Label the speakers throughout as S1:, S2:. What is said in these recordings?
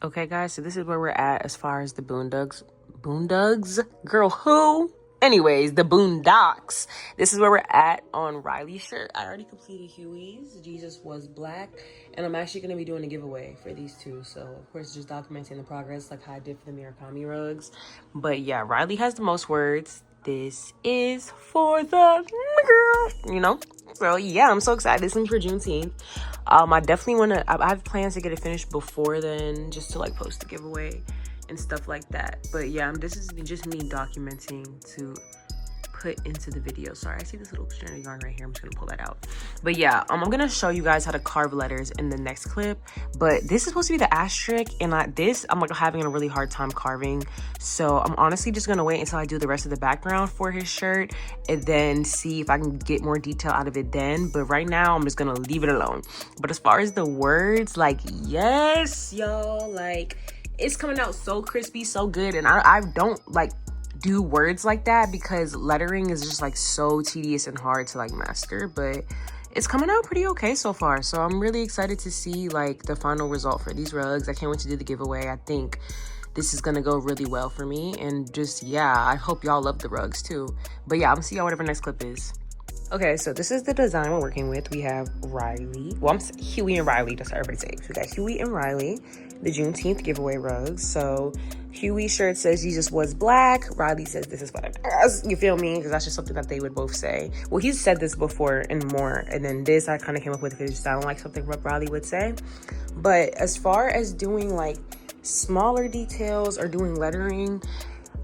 S1: Okay, guys, so this is where we're at as far as the Boondocks. Boondocks? Girl, who? Anyways, the Boondocks. This is where we're at on Riley's shirt. I already completed Huey's. Jesus Was Black. And I'm actually going to be doing a giveaway for these two. So, of course, just documenting the progress like how I did for the Murakami rugs. But, yeah, Riley has the most words. This is for the girl, you know? So, yeah, I'm so excited. This is for Juneteenth. I definitely want to, I have plans to get it finished before then, just to, like, post the giveaway and stuff like that. But, yeah, this is just me documenting to put into the video. Sorry, I see this little strand of yarn right here. I'm just gonna pull that out. But yeah, I'm gonna show you guys how to carve letters in the next clip. But this is supposed to be the asterisk, and I'm like having a really hard time carving. So I'm honestly just gonna wait until I do the rest of the background for his shirt and then see if I can get more detail out of it then. But right now I'm just gonna leave it alone. But as far as the words, like, yes, y'all, like, it's coming out so crispy, so good. And I don't like do words like that because lettering is just like so tedious and hard to like master, but it's coming out pretty okay so far. So I'm really excited to see like the final result for these rugs. I can't wait to do the giveaway. I think this is gonna go really well for me, and just, yeah, I hope y'all love the rugs too. But yeah, I'm gonna see y'all whatever next clip is. Okay, so this is the design we're working with. We have Riley. Well, Huey and Riley, that's how everybody says. So we got Huey and Riley, the Juneteenth giveaway rugs. So Huey's shirt says Jesus Was Black. Riley says this is what it is. You feel me? Because that's just something that they would both say. Well, he's said this before and more. And then this I kind of came up with because it just sounded like something Riley would say. But as far as doing like smaller details or doing lettering,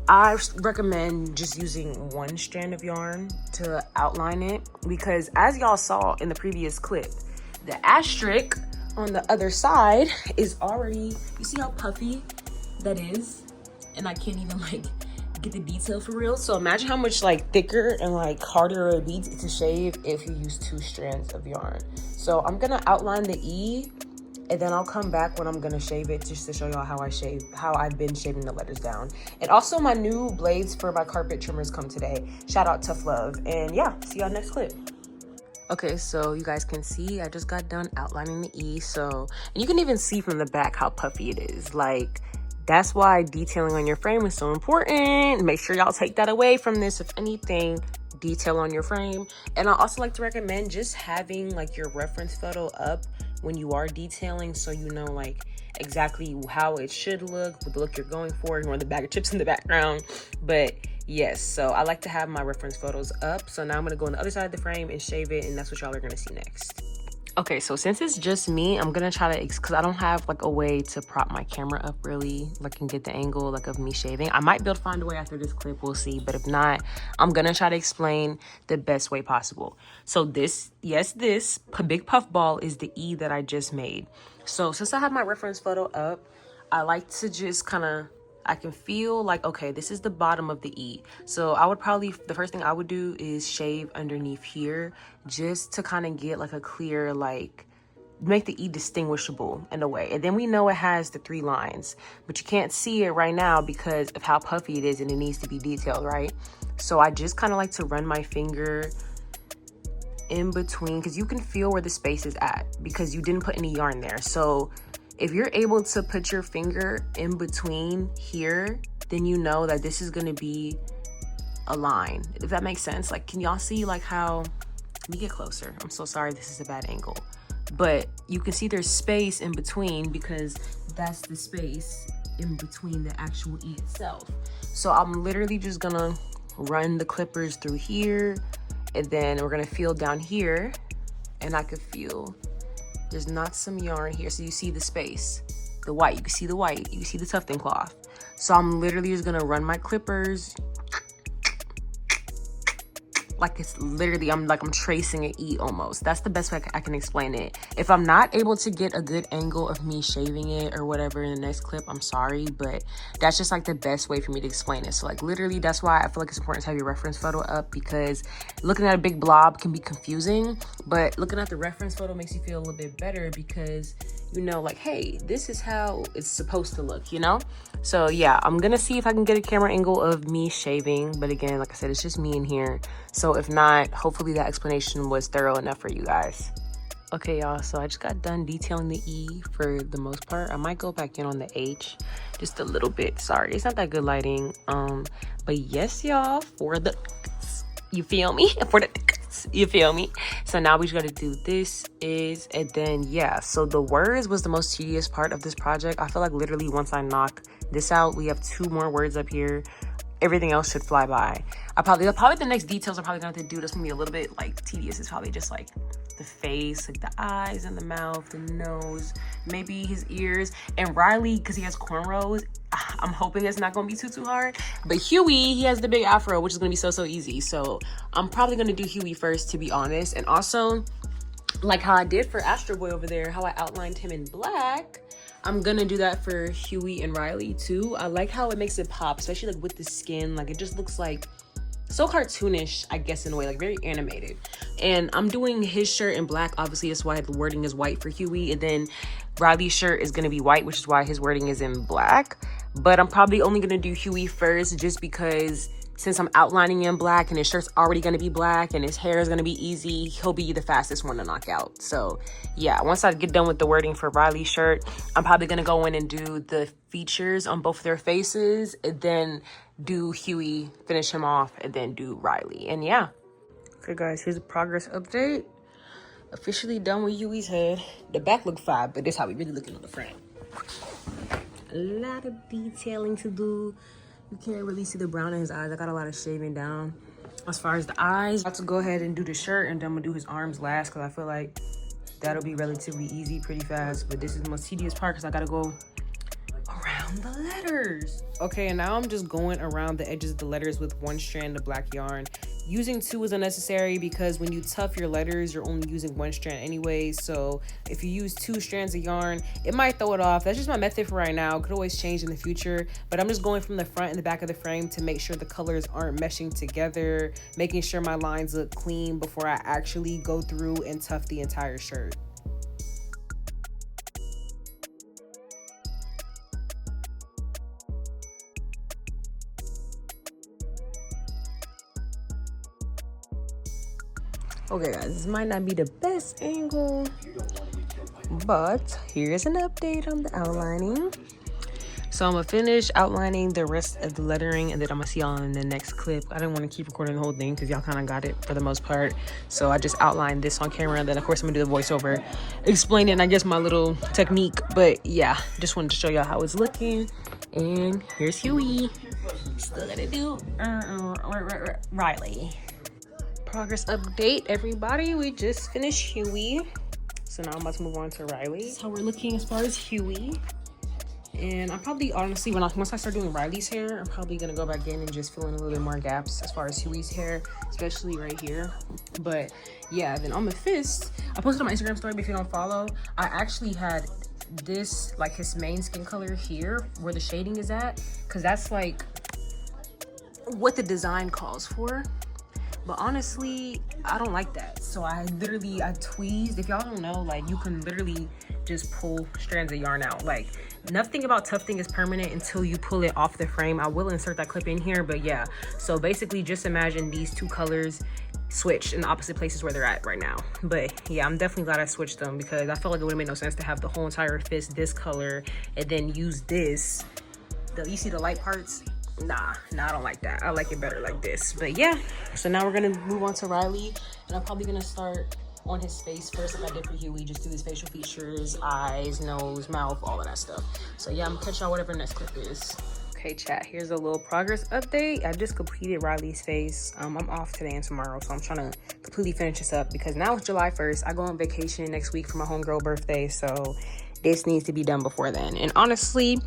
S1: I recommend just using one strand of yarn to outline it, because as y'all saw in the previous clip, the asterisk on the other side is already, you see how puffy that is? And I can't even like get the detail for real. So imagine how much like thicker and like harder it would be to shave if you use 2 strands of yarn. So I'm gonna outline the E, and then I'll come back when I'm gonna shave it just to show y'all how I've been shaving the letters down. And also my new blades for my carpet trimmers come today. Shout out Tough Love. And yeah, see y'all next clip. Okay, so you guys can see I just got done outlining the E. So, and you can even see from the back how puffy it is. Like, that's why detailing on your frame is so important. Make sure y'all take that away from this. If anything, detail on your frame. And I also like to recommend just having like your reference photo up when you are detailing, so you know like exactly how it should look, with the look you're going for, or the bag of chips in the background. But yes, so I like to have my reference photos up. So now I'm gonna go on the other side of the frame and shave it, and that's what y'all are gonna see next. Okay, so since it's just me, I'm gonna try to, because I don't have like a way to prop my camera up really, like, and get the angle like of me shaving. I might be able to find a way after this clip, we'll see. But if not, I'm gonna try to explain the best way possible. So this big puff ball is the E that I just made. So since I have my reference photo up, I like to just kind of, I can feel like, okay, this is the bottom of the E. So I would probably, the first thing I would do is shave underneath here, just to kind of get like a clear, like, make the E distinguishable in a way. And then we know it has the 3 lines, but you can't see it right now because of how puffy it is and it needs to be detailed, right? So I just kind of like to run my finger in between, because you can feel where the space is at because you didn't put any yarn there. So if you're able to put your finger in between here, then you know that this is gonna be a line, if that makes sense. Like, can y'all see like how, let me get closer. I'm so sorry, this is a bad angle. But you can see there's space in between because that's the space in between the actual E itself. So I'm literally just gonna run the clippers through here, and then we're gonna feel down here, and I could feel there's not some yarn here. So you see the space, the white, you can see the white, you can see the tufting cloth. So I'm literally just gonna run my clippers like it's literally, I'm tracing an E almost. That's the best way I can explain it. If I'm not able to get a good angle of me shaving it or whatever in the next clip, I'm sorry, but that's just like the best way for me to explain it. So like literally, that's why I feel like it's important to have your reference photo up, because looking at a big blob can be confusing, but looking at the reference photo makes you feel a little bit better because you know, like, hey, this is how it's supposed to look, you know? So yeah, I'm gonna see if I can get a camera angle of me shaving, but again, like I said, it's just me in here. So if not, hopefully that explanation was thorough enough for you guys. Okay, y'all, so I just got done detailing the E for the most part. I might go back in on the H just a little bit. Sorry, it's not that good lighting. But yes, y'all, for the, you feel me? For the, you feel me? So now we just gotta do this is, and then yeah, so the words was the most tedious part of this project. I feel like literally once I knock this out, we have 2 more words up here. Everything else should fly by. Probably the next details I'm probably gonna have to do that's gonna be a little bit like tedious. Is probably just like the face, like the eyes and the mouth, the nose, maybe his ears. And Riley, because he has cornrows, I'm hoping it's not gonna be too hard. But Huey, he has the big afro, which is gonna be so easy. So I'm probably gonna do Huey first, to be honest. And also, like how I did for Astro Boy over there, how I outlined him in black, I'm gonna do that for Huey and Riley too. I like how it makes it pop, especially like with the skin. Like it just looks like so cartoonish, I guess, in a way, like very animated. And I'm doing his shirt in black. Obviously, that's why the wording is white for Huey. And then Riley's shirt is gonna be white, which is why his wording is in black. But I'm probably only gonna do Huey first, just because since I'm outlining in black and his shirt's already gonna be black and his hair is gonna be easy, he'll be the fastest one to knock out. So yeah, once I get done with the wording for Riley's shirt, I'm probably gonna go in and do the features on both their faces, and then do Huey, finish him off, and then do Riley. And yeah. Okay guys, here's a progress update. Officially done with Huey's head. The back looked fine, but this is how we really looking on the front. A lot of detailing to do. You can't really see the brown in his eyes. I got a lot of shaving down. As far as the eyes, I'm about to go ahead and do the shirt, and then I'm gonna do his arms last, because I feel like that'll be relatively easy, pretty fast. But this is the most tedious part, because I gotta go around the letters. Okay, and now I'm just going around the edges of the letters with 1 strand of black yarn. Using 2 is unnecessary, because when you tuff your letters, you're only using 1 strand anyway. So if you use 2 strands of yarn, it might throw it off. That's just my method for right now. It could always change in the future, but I'm just going from the front and the back of the frame to make sure the colors aren't meshing together, making sure my lines look clean before I actually go through and tuff the entire shirt. Okay guys, this might not be the best angle, but here's an update on the outlining. So I'm gonna finish outlining the rest of the lettering, and then I'm gonna see y'all in the next clip. I didn't want to keep recording the whole thing because y'all kind of got it for the most part. So I just outlined this on camera, and then of course I'm gonna do the voiceover explaining, I guess, my little technique. But yeah, just wanted to show y'all how it's looking. And here's Huey. Still gotta do Riley. Progress update, everybody. We just finished Huey, so now I'm about to move on to Riley. This is how we're looking as far as Huey. And I'm probably, honestly, once I start doing Riley's hair, I'm probably gonna go back in and just fill in a little bit more gaps as far as Huey's hair, especially right here. But yeah, then on the fist, I posted on my Instagram story, but if you don't follow, I actually had this, like his main skin color here where the shading is at, because that's like what the design calls for. But honestly, I don't like that. So I tweezed. If y'all don't know, like you can literally just pull strands of yarn out. Like nothing about tufting is permanent until you pull it off the frame. I will insert that clip in here, but yeah. So basically just imagine these 2 colors switch in the opposite places where they're at right now. But yeah, I'm definitely glad I switched them, because I felt like it would have made no sense to have the whole entire fist this color and then use this. You see the light parts? Nah, I don't like that. I like it better like this. But yeah, so now we're gonna move on to Riley, and I'm probably gonna start on his face first, like I did for Huey. Just do his facial features, eyes, nose, mouth, all of that stuff. So yeah, I'm gonna catch y'all whatever next clip is. Okay chat, here's a little progress update. I just completed Riley's face. I'm off today and tomorrow, so I'm trying to completely finish this up, because now it's July 1st. I go on vacation next week for my homegirl birthday, so this needs to be done before then. And honestly,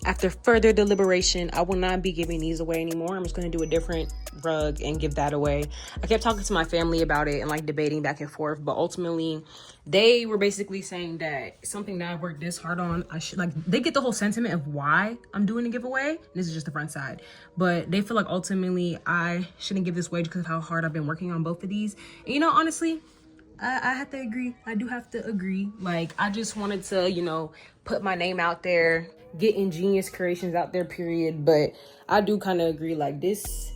S1: after further deliberation, I will not be giving these away anymore. I'm just going to do a different rug and give that away. I kept talking to my family about it and like debating back and forth, but ultimately they were basically saying that something that I worked this hard on, I should, like, they get the whole sentiment of why I'm doing a giveaway. This is just the front side, but they feel like ultimately I shouldn't give this away because of how hard I've been working on both of these. And you know, honestly, I have to agree. I do have to agree. Like, I just wanted to, you know, put my name out there, get Ingeniouscurations out there, period. But I do kind of agree, like, this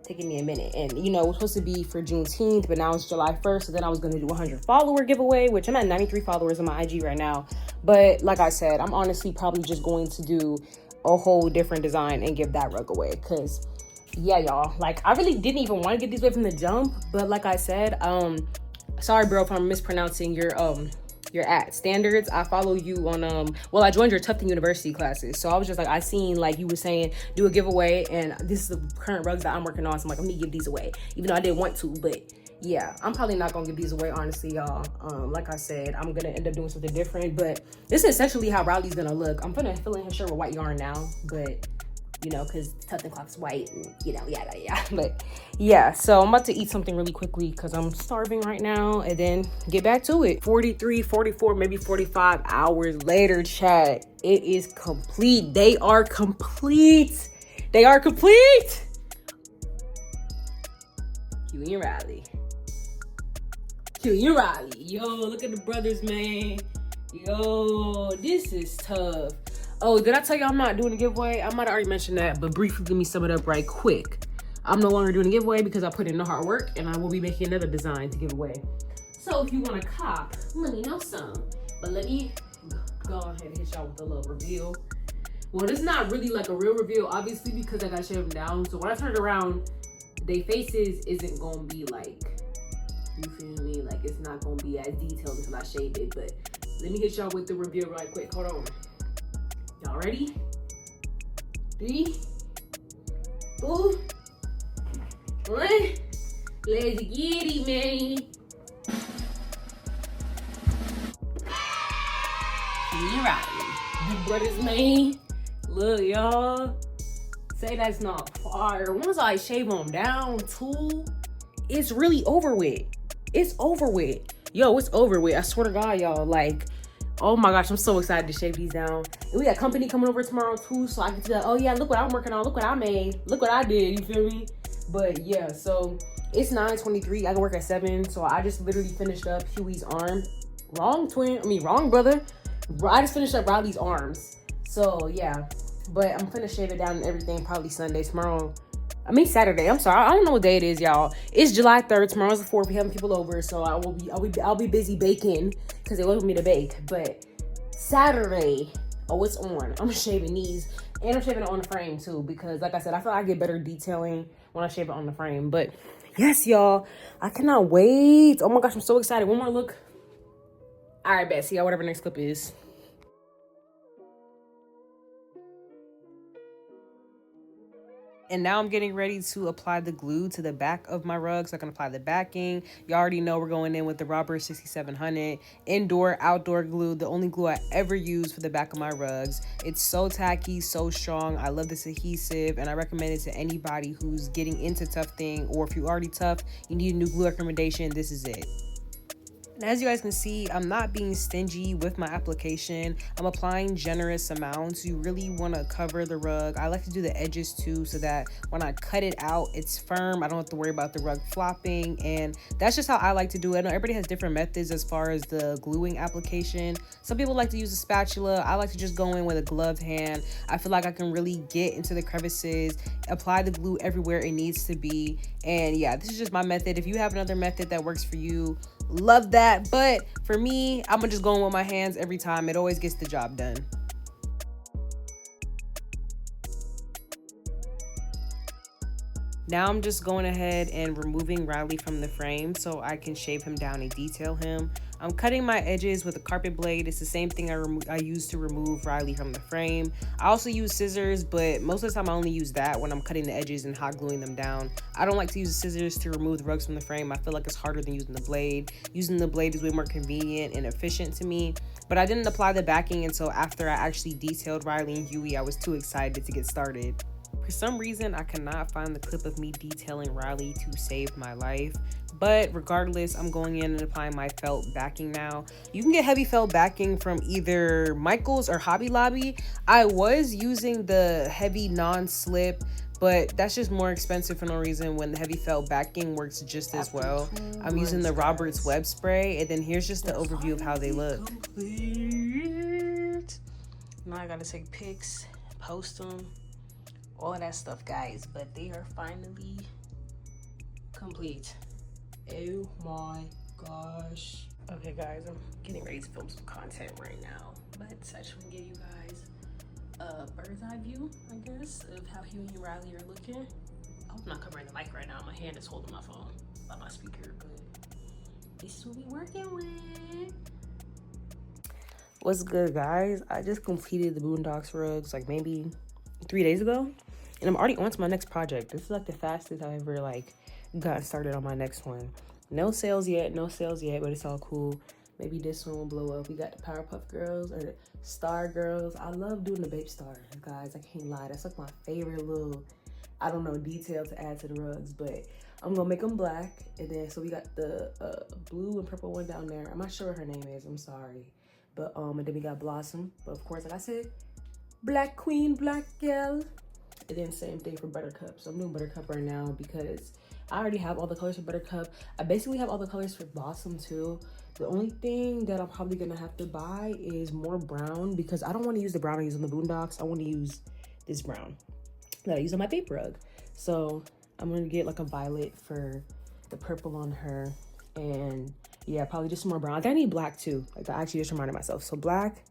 S1: taking me a minute. And, you know, it was supposed to be for Juneteenth, but now it's July 1st. So then I was going to do a 100 follower giveaway, which I'm at 93 followers on my IG right now. But like I said, I'm honestly probably just going to do a whole different design and give that rug away. Because, yeah, y'all, like, I really didn't even want to give these away from the jump. But like I said, sorry, bro, if I'm mispronouncing your at Standards. I follow you on well, I joined your Tufton University classes, so I was just like, I seen like you were saying do a giveaway, and this is the current rugs that I'm working on, so I'm like, let me give these away, even though I didn't want to. But yeah, I'm probably not gonna give these away, honestly, y'all. Like I said, I'm gonna end up doing something different, but this is essentially how Riley's gonna look. I'm gonna fill in his shirt with white yarn now, but you know, because Tufton clock's white, and you know, yeah. But yeah, so I'm about to eat something really quickly because I'm starving right now, and then get back to it. 43, 44, maybe 45 hours later, chat. It is complete. They are complete. They are complete. Huey and Riley. Huey and Riley. Yo, look at the brothers, man. Yo, this is tough. Oh, did I tell you I'm not doing a giveaway? I might have already mentioned that, but briefly, let me sum it up right quick. I'm no longer doing a giveaway because I put in the hard work, and I will be making another design to give away. So if you want to cop, let me know some. But let me go ahead and hit y'all with a little reveal. Well, it's not really like a real reveal, obviously, because I got shaved them down. So when I turn it around, their faces isn't going to be like, you feel me? Like, it's not going to be as detailed until I shave it. But let me hit y'all with the reveal right quick. Hold on. Y'all ready? 3, 2, 1. Let's get it, man. You right. Big brothers, man. Look, y'all. Say that's not fire. Once I shave them down, too, it's really over with. It's over with. Yo, it's over with. I swear to God, y'all. Like, oh my gosh, I'm so excited to shave these down. And we got company coming over tomorrow too, so I can tell, oh yeah, look what I'm working on, look what I made, look what I did, you feel me? But yeah, so it's 9:23, I can work at 7, so I just literally finished up Huey's arm. Wrong brother. I just finished up Riley's arms. So yeah, but I'm finna shave it down and everything probably Sunday. Saturday. I'm sorry, I don't know what day it is, y'all. It's July 3rd. Tomorrow's the 4th. We having people over, so I'll be busy baking because they want me to bake. But Saturday, oh, it's on. I'm shaving these, and I'm shaving it on the frame too because, like I said, I feel like I get better detailing when I shave it on the frame. But yes, y'all, I cannot wait. Oh my gosh, I'm so excited. One more look. All right, bet. See y'all whatever next clip is. And now I'm getting ready to apply the glue to the back of my rug so I can apply the backing. You already know we're going in with the Robert 6700 indoor outdoor glue, the only glue I ever use for the back of my rugs. It's so tacky, so strong. I love this adhesive, and I recommend it to anybody who's getting into tufting, or if you're already tough, you need a new glue recommendation, this is it. And as you guys can see, I'm not being stingy with my application. I'm applying generous amounts. You really want to cover the rug. I like to do the edges too, so that when I cut it out, it's firm. I don't have to worry about the rug flopping, and that's just how I like to do it. I know everybody has different methods as far as the gluing application. Some people like to use a spatula. I like to just go in with a gloved hand. I feel like I can really get into the crevices, apply the glue everywhere it needs to be. And yeah, this is just my method. If you have another method that works for you, love that. But for me, I'm gonna just go in with my hands every time. It always gets the job done. Now I'm just going ahead and removing Riley from the frame so I can shave him down and detail him. I'm cutting my edges with a carpet blade. It's the same thing I use to remove Riley from the frame. I also use scissors, but most of the time I only use that when I'm cutting the edges and hot gluing them down. I don't like to use scissors to remove the rugs from the frame. I feel like it's harder than using the blade. Using the blade is way more convenient and efficient to me. But I didn't apply the backing until after I actually detailed Riley and Huey. I was too excited to get started. For some reason, I cannot find the clip of me detailing Riley to save my life. But regardless, I'm going in and applying my felt backing now. You can get heavy felt backing from either Michael's or Hobby Lobby. I was using the heavy non-slip, but that's just more expensive for no reason when the heavy felt backing works just as well. I'm using the Robert's Web Spray, and then here's just the overview of how they look. Now I gotta take pics, post them, all of that stuff, guys. But they are finally complete. Oh my gosh. Okay guys, I'm getting ready to film some content right now, but I just want to give you guys a bird's eye view, I guess, of how Huey and Riley are looking. I hope I'm not covering the mic right now. My hand is holding my phone by my speaker, but this is what we working with. What's good, guys? I just completed the Boondocks rugs like maybe 3 days ago, and I'm already on to my next project. This is like the fastest I've ever like gotten started on my next one. No sales yet, but it's all cool. Maybe this one will blow up. We got the Powerpuff girls or the Star girls. I love doing the Babe Star, guys. I can't lie. That's like my favorite little, I don't know, detail to add to the rugs, but I'm gonna make them black. And then, so we got the blue and purple one down there. I'm not sure what her name is, I'm sorry. But, and then we got Blossom. But of course, like I said, Black Queen, Black Gal. And then same thing for Buttercup. So I'm doing Buttercup right now because I already have all the colors for Buttercup. I basically have all the colors for Blossom too. The only thing that I'm probably gonna have to buy is more brown because I don't want to use the brown I use on the Boondocks. I want to use this brown that I use on my paper rug. So I'm gonna get like a violet for the purple on her, and yeah, probably just some more brown. Like I need black too. Like I actually just reminded myself. So black,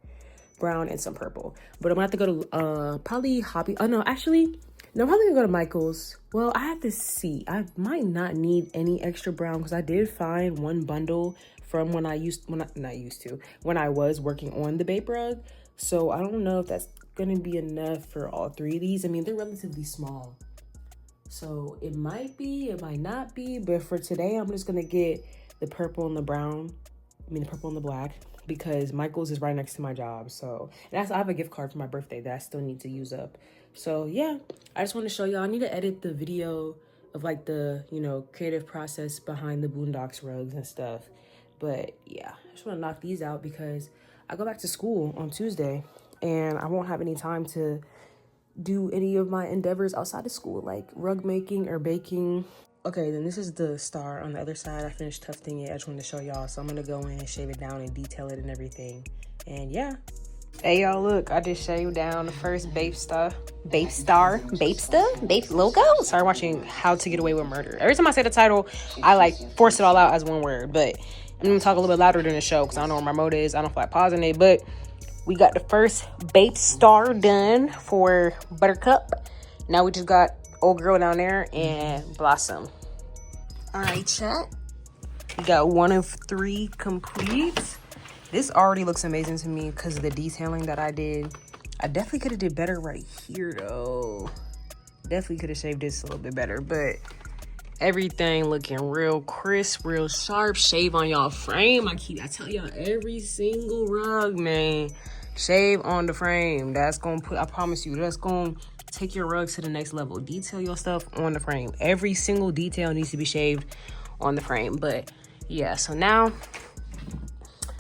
S1: brown, and some purple. But I'm gonna have to go to probably Hobby. Oh no, actually. No, I'm probably gonna go to Michael's. Well, I have to see. I might not need any extra brown because I did find one bundle from when I was working on the Babe rug. So I don't know if that's gonna be enough for all three of these. I mean, they're relatively small. So it might be, it might not be. But for today, I'm just gonna get the purple and the brown. I mean, the purple and the black, because Michael's is right next to my job. So I have a gift card for my birthday that I still need to use up. So yeah, I just want to show y'all. I need to edit the video of like the, you know, creative process behind the Boondocks rugs and stuff. But yeah, I just want to knock these out because I go back to school on Tuesday and I won't have any time to do any of my endeavors outside of school, like rug making or baking. Okay, then this is the star on the other side. I finished tufting it. I just wanted to show y'all. So I'm gonna go in and shave it down and detail it and everything. And yeah. Hey y'all, look, I just shaved down the first Babe logo. Sorry, watching How to Get Away with Murder. Every time I say the title, I like force it all out as one word. But I'm gonna talk a little bit louder during the show because I don't know where my mode is. I don't feel like pausing it. But we got the first Babe Star done for Buttercup. Now we just got old girl down there and Blossom. All right, chat. We got 1 of 3 complete. This already looks amazing to me because of the detailing that I did. I definitely could have did better right here though. Definitely could have shaved this a little bit better, but everything looking real crisp, real sharp. Shave on y'all frame. I tell y'all every single rug, man. Shave on the frame. That's gonna I promise you, that's gonna take your rugs to the next level. Detail your stuff on the frame. Every single detail needs to be shaved on the frame. But yeah, so now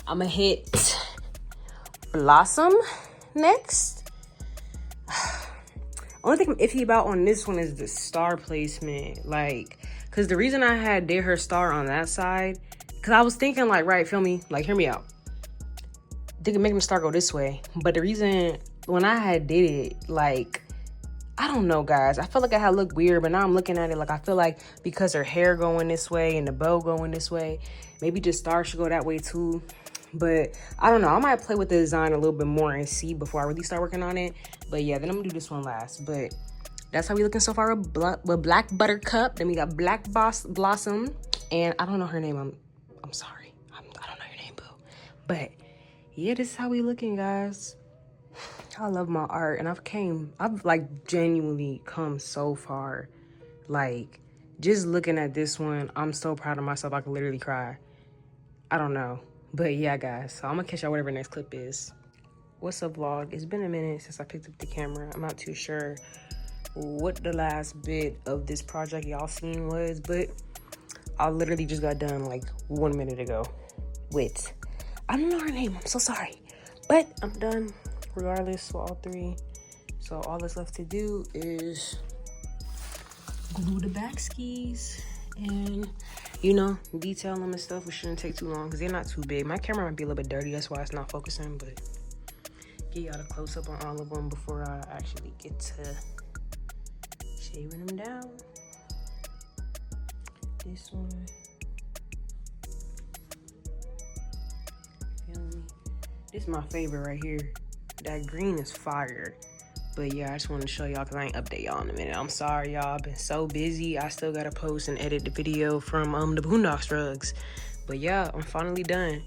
S1: I'm gonna hit Blossom next. Only thing I'm iffy about on this one is the star placement. Like, cause the reason I did her star on that side, cause I was thinking like, right, feel me? Like, hear me out. Thinking making the star go this way. But the reason when I did it, like, I don't know, guys. I felt like I had looked weird, but now I'm looking at it like I feel like because her hair going this way and the bow going this way, maybe the star should go that way too. But I don't know. I might play with the design a little bit more and see before I really start working on it. But yeah, then I'm gonna do this one last. But that's how we looking so far with Black Buttercup. Then we got Black Blossom, and I don't know her name. I'm sorry. I don't know your name, boo. But yeah, this is how we looking, guys. I love my art, and I've like genuinely come so far. Like, just looking at this one, I'm so proud of myself. I could literally cry. I don't know. But yeah, guys, so I'm gonna catch y'all whatever next clip is. What's up, vlog? It's been a minute since I picked up the camera. I'm not too sure what the last bit of this project y'all seen was, but I literally just got done like 1 minute ago with, I don't know her name, I'm so sorry. But I'm done regardless with all 3. So all that's left to do is glue the back skis and, you know, detail them and stuff. It shouldn't take too long because they're not too big. My camera might be a little bit dirty, that's why it's not focusing, but get y'all a close up on all of them before I actually get to shaving them down. This one. Feel me? This is my favorite right here. That green is fire. But yeah, I just wanted to show y'all because I ain't update y'all in a minute. I'm sorry, y'all. I've been so busy. I still gotta post and edit the video from the Boondocks rugs. But yeah, I'm finally done.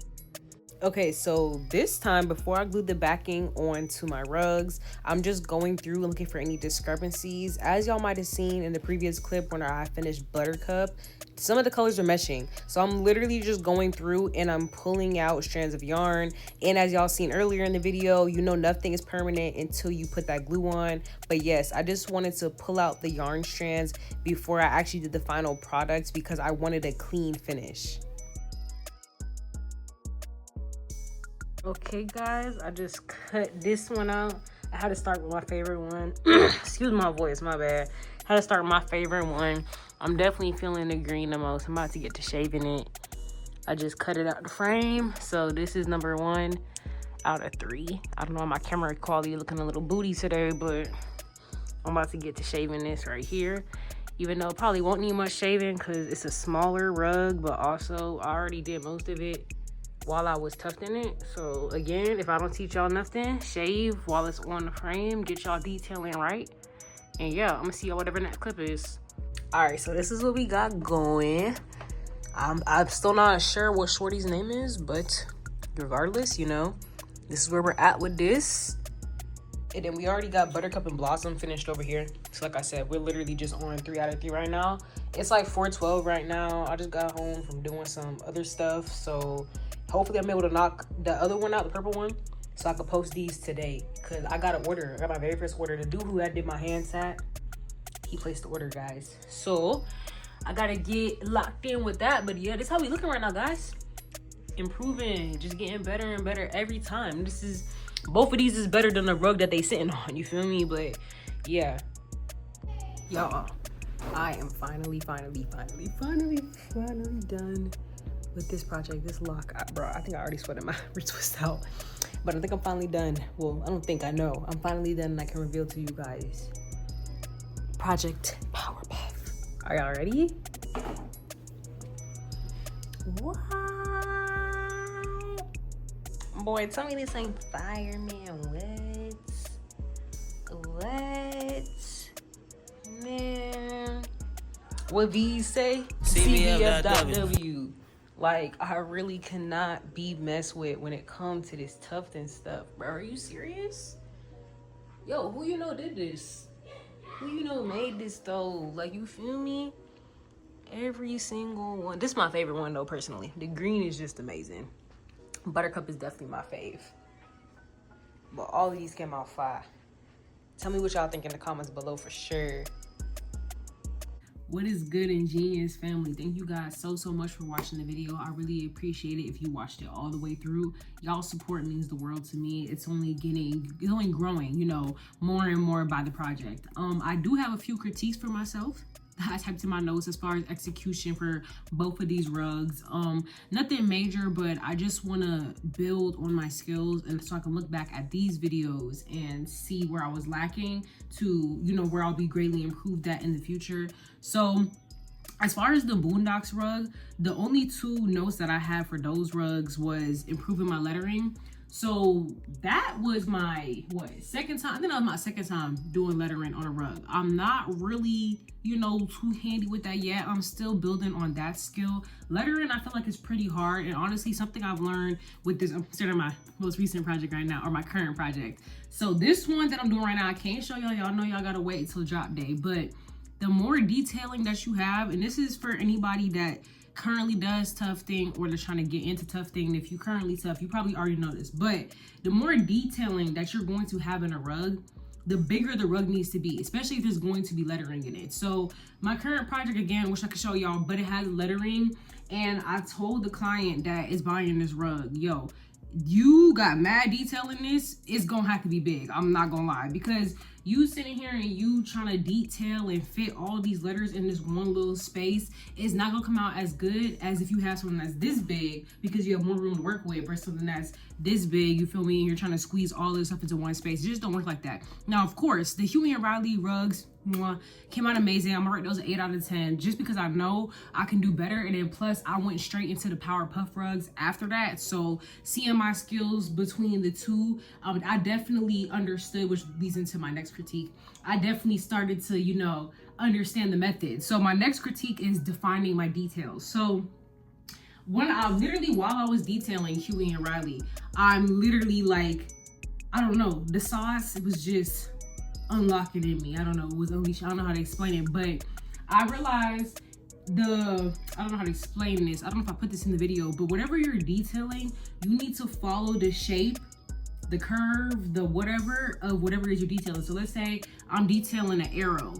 S1: Okay, so this time, before I glue the backing onto my rugs, I'm just going through and looking for any discrepancies. As y'all might have seen in the previous clip when I finished Buttercup, some of the colors are meshing. So I'm literally just going through and I'm pulling out strands of yarn. And as y'all seen earlier in the video, you know nothing is permanent until you put that glue on. But yes, I just wanted to pull out the yarn strands before I actually did the final product because I wanted a clean finish. Okay guys, I just cut this one out. I had to start with my favorite one. Excuse my voice, my bad. I had to start with my favorite one. I'm definitely feeling the green the most. I'm about to get to shaving it. I just cut it out the frame. So this is number 1 out of 3. I don't know, my camera quality looking a little booty today, but I'm about to get to shaving this right here. Even though it probably won't need much shaving because it's a smaller rug, but also I already did most of it while I was tufting it. So again, if I don't teach y'all nothing, shave while it's on the frame, get y'all detailing right. And yeah, I'm gonna see y'all whatever next clip is. All right, so this is what we got going. I'm still not sure what shorty's name is, but regardless, you know, this is where we're at with this. And then we already got Buttercup and Blossom finished over here. So like I said, we're literally just on 3 out of 3 right now. It's like 4:12 right now. I just got home from doing some other stuff, so hopefully I'm able to knock the other one out, the purple one, so I can post these today. Cause I got an order. I got my very first order. The dude who I did my hands at, he placed the order, guys. So I gotta get locked in with that. But yeah, this is how we looking right now, guys. Improving, just getting better and better every time. Both of these is better than the rug that they sitting on. You feel me? But yeah, y'all, I am finally done with this project, this lock. Bro, I think I already sweated my retwist out, but I think I'm finally done. Well, I don't think, I know. I'm finally done and I can reveal to you guys. Project Powerpuff. Are y'all ready? Wow. Boy, tell me this ain't fire, man. What? Man. What V's say? CBF.W. Like, I really cannot be messed with when it comes to this tufting stuff, bro. Are you serious? Yo, who you know did this? Who you know made this, though? Like, you feel me? Every single one. This is my favorite one, though, personally. The green is just amazing. Buttercup is definitely my fave. But all of these came out fire. Tell me what y'all think in the comments below for sure. What is good, Ingenious family? Thank you guys so much for watching the video. I really appreciate it if you watched it all the way through. Y'all support means the world to me. It's only growing, you know, more and more by the project. I do have a few critiques for myself. I typed in my notes as far as execution for both of these rugs. Nothing major, but I just want to build on my skills, and so I can look back at these videos and see where I was lacking to, you know, where I'll be greatly improved at in the future. So as far as the Boondocks rug, the only 2 notes that I had for those rugs was improving my lettering. So that was my, second time? I think that was my second time doing lettering on a rug. I'm not really, you know, too handy with that yet. I'm still building on that skill. Lettering, I feel like it's pretty hard. And honestly, something I've learned with this, I'm considering my most recent project right now, or my current project. So this one that I'm doing right now, I can't show y'all. Y'all know y'all gotta wait until drop day. But the more detailing that you have, and this is for anybody that currently does tufting or they're trying to get into tufting. If you currently tuft, you probably already know this, but the more detailing that you're going to have in a rug, the bigger the rug needs to be, especially if there's going to be lettering in it. So my current project, again, wish I could show y'all, but it has lettering, and I told the client that is buying this rug, yo, you got mad detail in this, it's gonna have to be big. I'm not gonna lie, because you sitting here and you trying to detail and fit all these letters in this one little space is not gonna come out as good as if you have something that's this big, because you have more room to work with, versus something that's this big, you feel me, and you're trying to squeeze all this stuff into one space. It just don't work like that. Now, of course, the Huey and Riley rugs came out amazing. I'm gonna rate those an 8 out of 10 just because I know I can do better. And then plus I went straight into the Powerpuff rugs after that, so seeing my skills between the two, I definitely understood, which leads into my next critique. I definitely started to, you know, understand the method. So my next critique is defining my details. So when I literally, while I was detailing Huey and Riley, I'm literally like, I don't know, the sauce was just unlocking in me. I don't know, it was unleashed. I don't know how to explain it, but I realized I don't know how to explain this. I don't know if I put this in the video, but whatever you're detailing, you need to follow the shape, the curve, the whatever of whatever it is you're detailing. So let's say I'm detailing an arrow.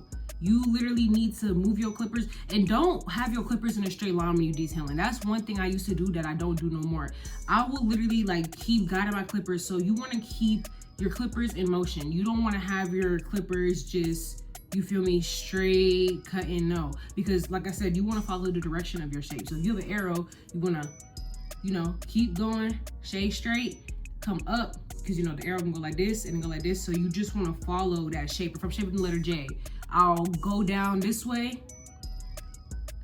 S1: You literally need to move your clippers, and don't have your clippers in a straight line when you're detailing. That's one thing I used to do that I don't do no more. I will literally like keep guiding my clippers. So you want to keep your clippers in motion. You don't want to have your clippers just, you feel me, straight cutting, no. Because like I said, you want to follow the direction of your shape. So if you have an arrow, you want to, you know, keep going, shade straight, come up, because you know the arrow can go like this and go like this. So you just want to follow that shape. If I'm shaping the letter J, I'll go down this way,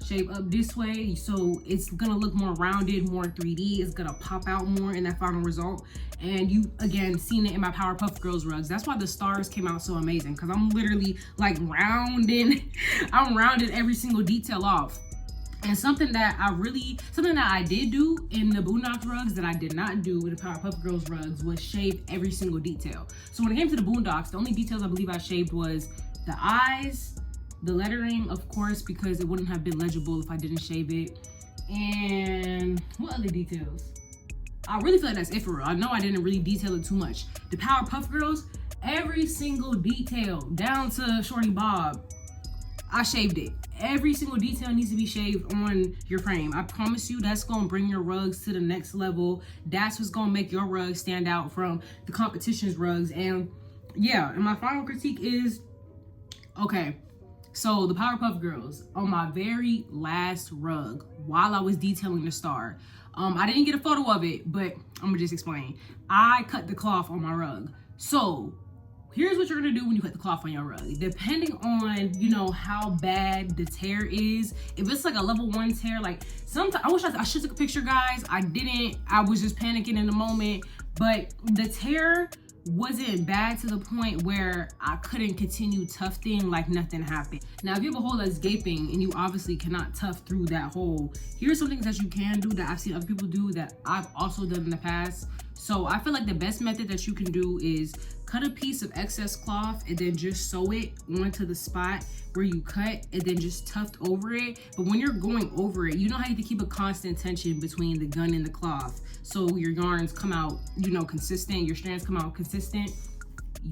S1: shape up this way, so it's gonna look more rounded, more 3D. It's gonna pop out more in that final result. And you, again, seen it in my Powerpuff Girls rugs. That's why the stars came out so amazing, because I'm literally like rounding, I'm rounding every single detail off. And something that I did do in the Boondocks rugs that I did not do in the Powerpuff Girls rugs was shave every single detail. So when it came to the Boondocks, the only details I believe I shaved was the eyes, the lettering, of course, because it wouldn't have been legible if I didn't shave it. And what other details? I really feel like that's it for real. I know I didn't really detail it too much. The Powerpuff Girls, every single detail, down to Shorty Bob, I shaved it. Every single detail needs to be shaved on your frame. I promise you, that's gonna bring your rugs to the next level. That's what's gonna make your rugs stand out from the competition's rugs. And yeah, and my final critique is, okay, so the Powerpuff Girls, on my very last rug, while I was detailing the star, I didn't get a photo of it, but I'm gonna just explain. I cut the cloth on my rug. So here's what you're gonna do when you cut the cloth on your rug. Depending on, you know, how bad the tear is, if it's like a level 1 tear, like sometimes, I wish I should took a picture, guys. I didn't, I was just panicking in the moment, but the tear wasn't bad to the point where I couldn't continue tufting like nothing happened. Now, if you have a hole that's gaping and you obviously cannot tuft through that hole, here's some things that you can do that I've seen other people do that I've also done in the past. So I feel like the best method that you can do is cut a piece of excess cloth and then just sew it onto the spot where you cut, and then just tuft over it. But when you're going over it, you know how you have to keep a constant tension between the gun and the cloth, so your yarns come out, you know, consistent, your strands come out consistent.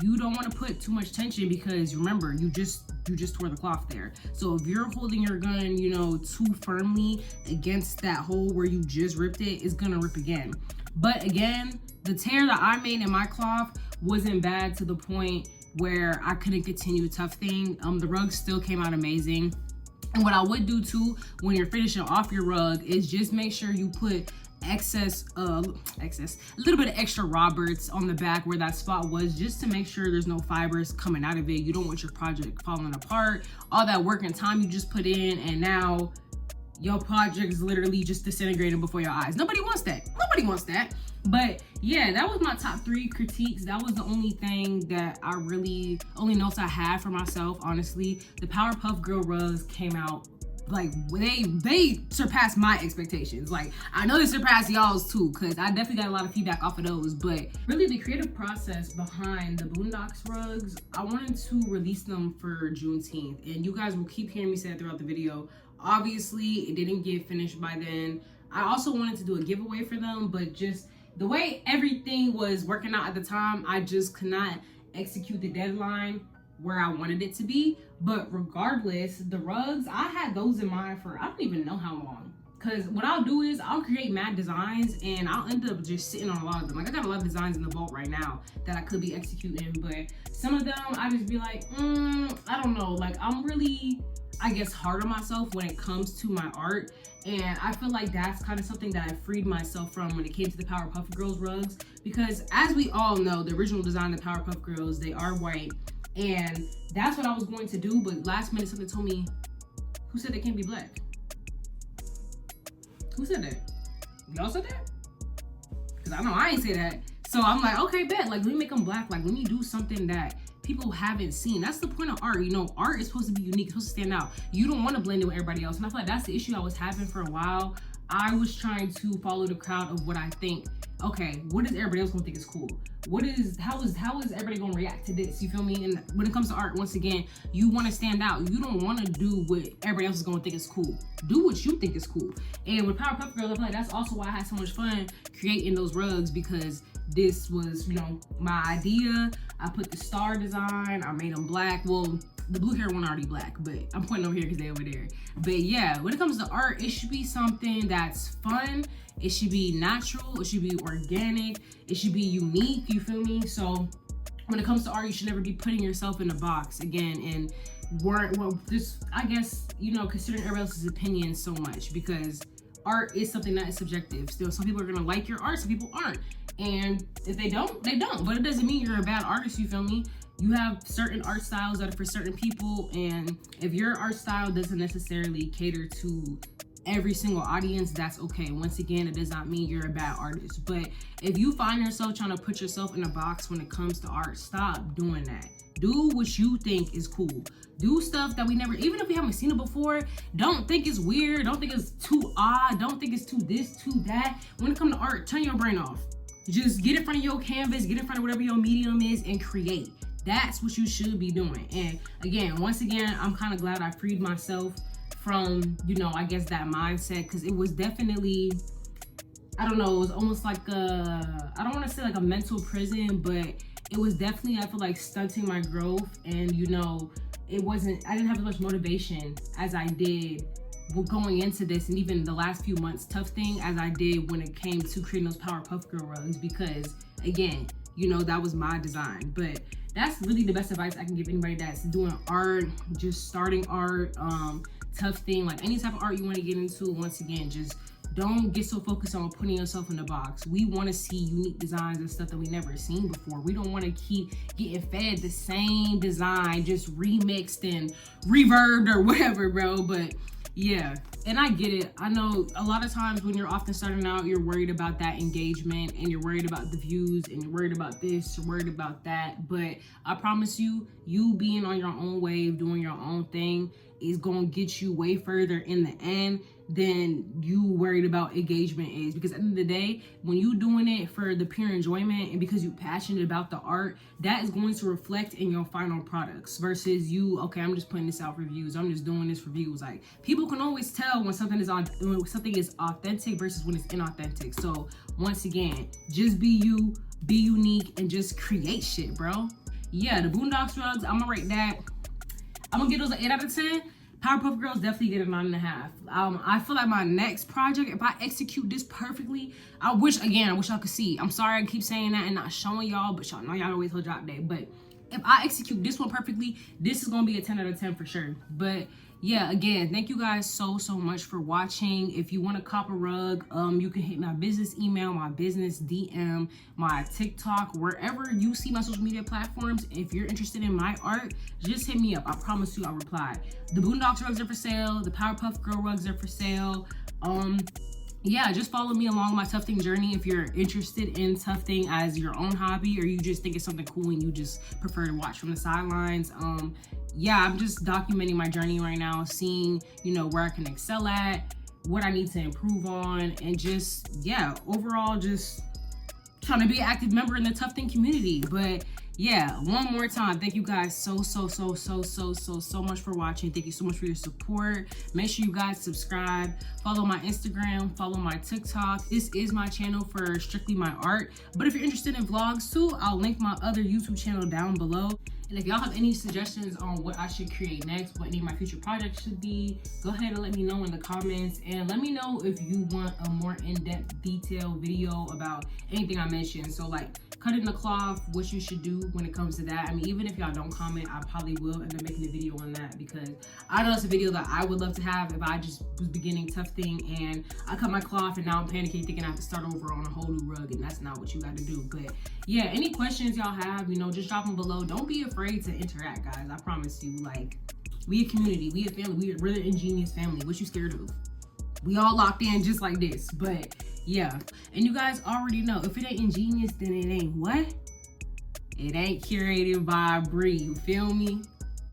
S1: You don't want to put too much tension, because remember, you just tore the cloth there. So if you're holding your gun, you know, too firmly against that hole where you just ripped it, it's gonna rip again. But again, the tear that I made in my cloth wasn't bad to the point where I couldn't continue tufting. The rug still came out amazing. And what I would do too, when you're finishing off your rug, is just make sure you put a little bit of extra Roberts on the back where that spot was, just to make sure there's no fibers coming out of it. You don't want your project falling apart. All that work and time you just put in, and now your project is literally just disintegrating before your eyes. Nobody wants that. Nobody wants that. But yeah, that was my top 3 critiques. That was the only thing that only notes I had for myself, honestly. The Powerpuff Girl rugs came out, like, they surpassed my expectations. Like, I know they surpassed y'all's too, because I definitely got a lot of feedback off of those. But really, the creative process behind the Boondocks rugs, I wanted to release them for Juneteenth, and you guys will keep hearing me say that throughout the video. Obviously, it didn't get finished by then. I also wanted to do a giveaway for them, but just the way everything was working out at the time, I just could not execute the deadline where I wanted it to be. But regardless, the rugs, I had those in mind for I don't even know how long,
S2: Because what I'll do is I'll create mad designs and I'll end up just sitting on a lot of them. Like I got a lot of designs in the vault right now that I could be executing, but some of them I just be like, I don't know. Like I'm really, I guess, hard on myself when it comes to my art. And I feel like that's kind of something that I freed myself from when it came to the Powerpuff Girls rugs. Because as we all know, the original design of the Powerpuff Girls, they are white. And that's what I was going to do, but last minute something told me, who said they can't be black? Who said that? Y'all said that? Because I know I ain't say that. So I'm like, okay, bet. Like, let me make them black. Like, let me do something that people haven't seen. That's the point of art. You know, art is supposed to be unique. It's supposed to stand out. You don't want to blend in with everybody else. And I feel like that's the issue I was having for a while. I was trying to follow the crowd of what I think. Okay, what is everybody else gonna think is cool? How is everybody gonna react to this? You feel me? And when it comes to art, once again, you want to stand out. You don't want to do what everybody else is gonna think is cool. Do what you think is cool. And with Powerpuff Girls, I feel like that's also why I had so much fun creating those rugs, because this was, you know, my idea. I put the star design, I made them black. Well, the blue hair one already black, but I'm pointing over here because they over there. But yeah, when it comes to art, it should be something that's fun. It should be natural. It should be organic. It should be unique. You feel me? So when it comes to art, you should never be putting yourself in a box again. And just, I guess, you know, considering everybody else's opinion so much, because art is something that is subjective. Still, some people are gonna like your art, some people aren't. And if they don't, they don't. But it doesn't mean you're a bad artist. You feel me? You have certain art styles that are for certain people, and if your art style doesn't necessarily cater to every single audience, that's okay. Once again, it does not mean you're a bad artist. But if you find yourself trying to put yourself in a box when it comes to art, stop doing that. Do what you think is cool. Do stuff that we never, even if we haven't seen it before, don't think it's weird, don't think it's too odd, don't think it's too this, too that. When it comes to art, turn your brain off. Just get in front of your canvas, get in front of whatever your medium is, and create. That's what you should be doing. And again, once again, I'm kind of glad I freed myself from, you know, I guess that mindset, because it was definitely, I don't know, it was almost like a, I don't want to say like a mental prison, but it was definitely, I feel like, stunting my growth. And, you know, I didn't have as much motivation as I did going into this, and even the last few months tough thing, as I did when it came to creating those Powerpuff Girl rugs, because again, you know, that was my design. But that's really the best advice I can give anybody that's doing art, just starting art, tough thing, like any type of art you want to get into. Once again, just don't get so focused on putting yourself in the box. We want to see unique designs and stuff that we never seen before. We don't want to keep getting fed the same design, just remixed and reverbed or whatever, bro. But yeah, and I get it. I know a lot of times when you're often starting out, you're worried about that engagement, and you're worried about the views, and you're worried about this, you're worried about that. But I promise you, you being on your own wave, doing your own thing, is going to get you way further in the end than you worried about engagement is. Because at the end of the day, when you doing it for the pure enjoyment and because you're passionate about the art, that is going to reflect in your final products, versus you, okay, I'm just putting this out for views, I'm just doing this for views. Like, people can always tell when something is authentic versus when it's inauthentic. So once again, just be you, be unique, and just create shit, bro. Yeah, the Boondocks rugs, I'm gonna rate that, I'm gonna give those an 8 out of 10. Powerpuff Girls definitely get a 9.5. I feel like my next project, if I execute this perfectly, I wish y'all could see. I'm sorry I keep saying that and not showing y'all, but y'all know y'all don't wait till drop day. But if I execute this one perfectly, this is gonna be a 10 out of 10 for sure. But yeah, again, thank you guys so much for watching. If you want to cop a rug, you can hit my business email, my business DM, my TikTok, wherever you see my social media platforms. If you're interested in my art, just hit me up. I promise you I'll reply. The Boondocks rugs are for sale. The Powerpuff Girl rugs are for sale. Yeah, just follow me along my tufting journey if you're interested in tufting as your own hobby, or you just think it's something cool and you just prefer to watch from the sidelines. Yeah, I'm just documenting my journey right now, seeing, you know, where I can excel at, what I need to improve on, and just, yeah, overall just trying to be an active member in the tufting community. But yeah, one more time, thank you guys so much for watching. Thank you so much for your support. Make sure you guys subscribe, follow my Instagram, follow my TikTok. This is my channel for strictly my art, but if you're interested in vlogs too, I'll link my other YouTube channel down below. And And if y'all have any suggestions on what I should create next, what any of my future projects should be, go ahead and let me know in the comments. And let me know if you want a more in-depth detailed video about anything I mentioned. So like cutting the cloth, what you should do when it comes to that. I mean, even if y'all don't comment, I probably will end up making a video on that, because I know it's a video that I would love to have if I just was beginning tufting and I cut my cloth and now I'm panicking thinking I have to start over on a whole new rug, and that's not what you got to do. But yeah, any questions y'all have, you know, just drop them below. Don't be afraid to interact, guys. I promise you, like, we a community, we a family, we're the ingenious family. What you scared of? We all locked in just like this. But yeah, and you guys already know, if it ain't ingenious, then it ain't what? It ain't curated by Bree, you feel me?